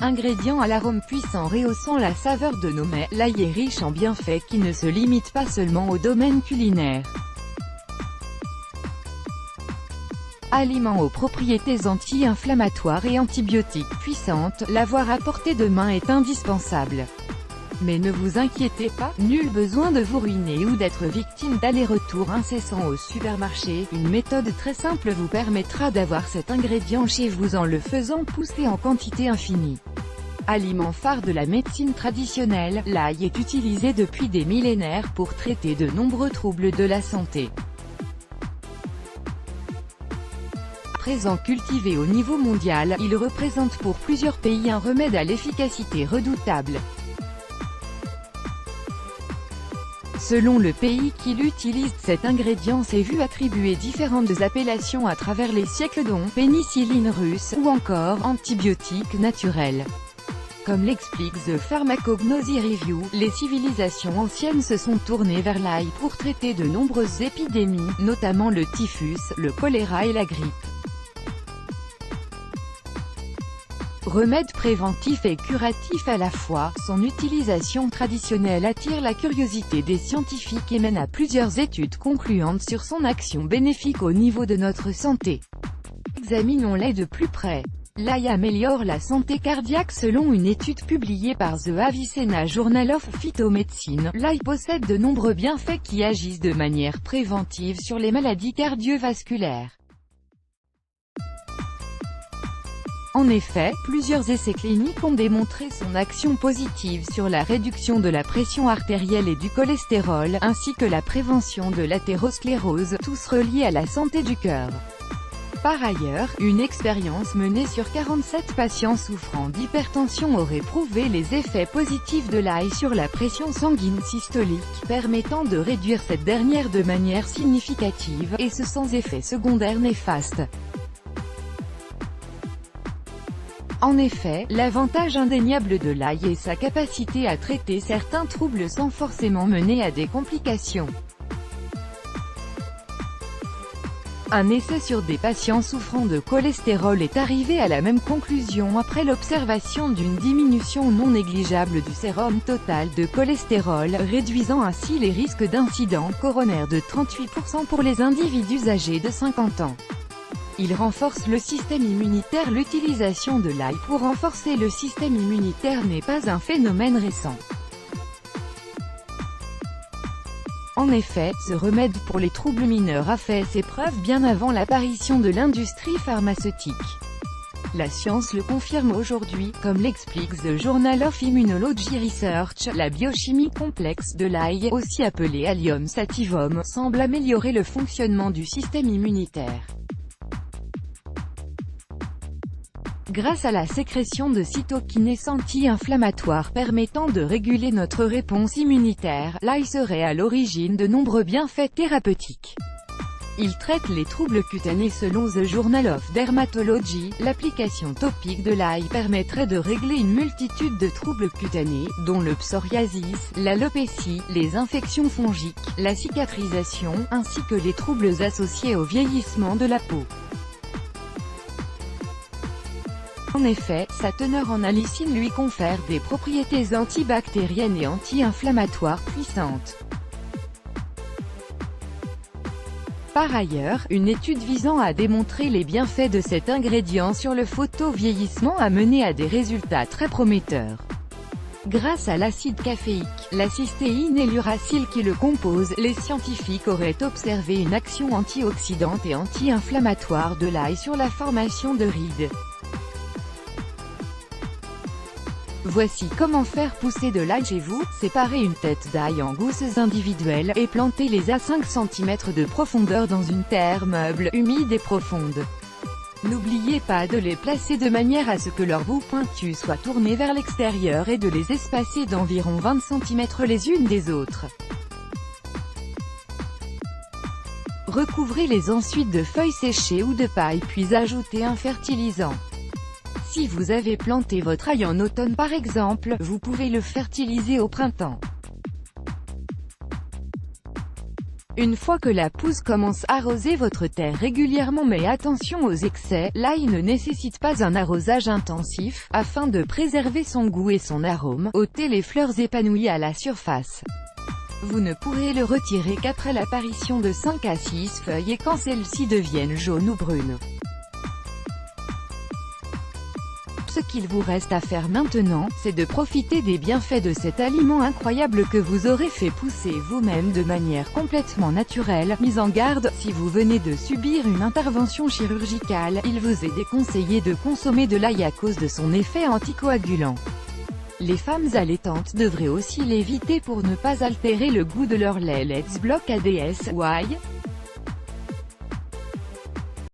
Ingrédient à l'arôme puissant rehaussant la saveur de nos mets, l'ail est riche en bienfaits qui ne se limitent pas seulement au domaine culinaire. Aliment aux propriétés anti-inflammatoires et antibiotiques puissantes, l'avoir à portée de main est indispensable. Mais ne vous inquiétez pas, nul besoin de vous ruiner ou d'être victime d'allers-retours incessants au supermarché. Une méthode très simple vous permettra d'avoir cet ingrédient chez vous en le faisant pousser en quantité infinie. Aliment phare de la médecine traditionnelle, l'ail est utilisé depuis des millénaires pour traiter de nombreux troubles de la santé. Présent cultivé au niveau mondial, il représente pour plusieurs pays un remède à l'efficacité redoutable. Selon le pays qui l'utilise, cet ingrédient s'est vu attribuer différentes appellations à travers les siècles dont pénicilline russe, ou encore antibiotiques naturels. Comme l'explique The Pharmacognosy Review, les civilisations anciennes se sont tournées vers l'ail pour traiter de nombreuses épidémies, notamment le typhus, le choléra et la grippe. Remède préventif et curatif à la fois, son utilisation traditionnelle attire la curiosité des scientifiques et mène à plusieurs études concluantes sur son action bénéfique au niveau de notre santé. Examinons-les de plus près. L'ail améliore la santé cardiaque selon une étude publiée par The Avicenna Journal of Phytomedicine. L'ail possède de nombreux bienfaits qui agissent de manière préventive sur les maladies cardiovasculaires. En effet, plusieurs essais cliniques ont démontré son action positive sur la réduction de la pression artérielle et du cholestérol, ainsi que la prévention de l'athérosclérose, tous reliés à la santé du cœur. Par ailleurs, une expérience menée sur 47 patients souffrant d'hypertension aurait prouvé les effets positifs de l'ail sur la pression sanguine systolique, permettant de réduire cette dernière de manière significative, et ce sans effet secondaire néfaste. En effet, l'avantage indéniable de l'ail est sa capacité à traiter certains troubles sans forcément mener à des complications. Un essai sur des patients souffrant de cholestérol est arrivé à la même conclusion après l'observation d'une diminution non négligeable du sérum total de cholestérol, réduisant ainsi les risques d'incidents coronaires de 38% pour les individus âgés de 50 ans. Il renforce le système immunitaire. L'utilisation de l'ail pour renforcer le système immunitaire n'est pas un phénomène récent. En effet, ce remède pour les troubles mineurs a fait ses preuves bien avant l'apparition de l'industrie pharmaceutique. La science le confirme aujourd'hui, comme l'explique The Journal of Immunology Research, la biochimie complexe de l'ail, aussi appelée Allium sativum, semble améliorer le fonctionnement du système immunitaire. Grâce à la sécrétion de cytokinèses anti-inflammatoires permettant de réguler notre réponse immunitaire, l'ail serait à l'origine de nombreux bienfaits thérapeutiques. Il traite les troubles cutanés selon The Journal of Dermatology. L'application topique de l'ail permettrait de régler une multitude de troubles cutanés, dont le psoriasis, l'alopécie, les infections fongiques, la cicatrisation, ainsi que les troubles associés au vieillissement de la peau. En effet, sa teneur en allicine lui confère des propriétés antibactériennes et anti-inflammatoires puissantes. Par ailleurs, une étude visant à démontrer les bienfaits de cet ingrédient sur le photovieillissement a mené à des résultats très prometteurs. Grâce à l'acide caféique, la cystéine et l'uracile qui le composent, les scientifiques auraient observé une action antioxydante et anti-inflammatoire de l'ail sur la formation de rides. Voici comment faire pousser de l'ail chez vous. Séparez une tête d'ail en gousses individuelles, et plantez-les à 5 cm de profondeur dans une terre meuble, humide et profonde. N'oubliez pas de les placer de manière à ce que leurs bouts pointus soient tournés vers l'extérieur et de les espacer d'environ 20 cm les unes des autres. Recouvrez-les ensuite de feuilles séchées ou de paille puis ajoutez un fertilisant. Si vous avez planté votre ail en automne par exemple, vous pouvez le fertiliser au printemps. Une fois que la pousse commence, arrosez votre terre régulièrement mais attention aux excès, l'ail ne nécessite pas un arrosage intensif, afin de préserver son goût et son arôme, ôtez les fleurs épanouies à la surface. Vous ne pourrez le retirer qu'après l'apparition de 5 à 6 feuilles et quand celles-ci deviennent jaunes ou brunes. Ce qu'il vous reste à faire maintenant, c'est de profiter des bienfaits de cet aliment incroyable que vous aurez fait pousser vous-même de manière complètement naturelle. Mise en garde, si vous venez de subir une intervention chirurgicale, il vous est déconseillé de consommer de l'ail à cause de son effet anticoagulant. Les femmes allaitantes devraient aussi l'éviter pour ne pas altérer le goût de leur lait. Let's block ADS. Why?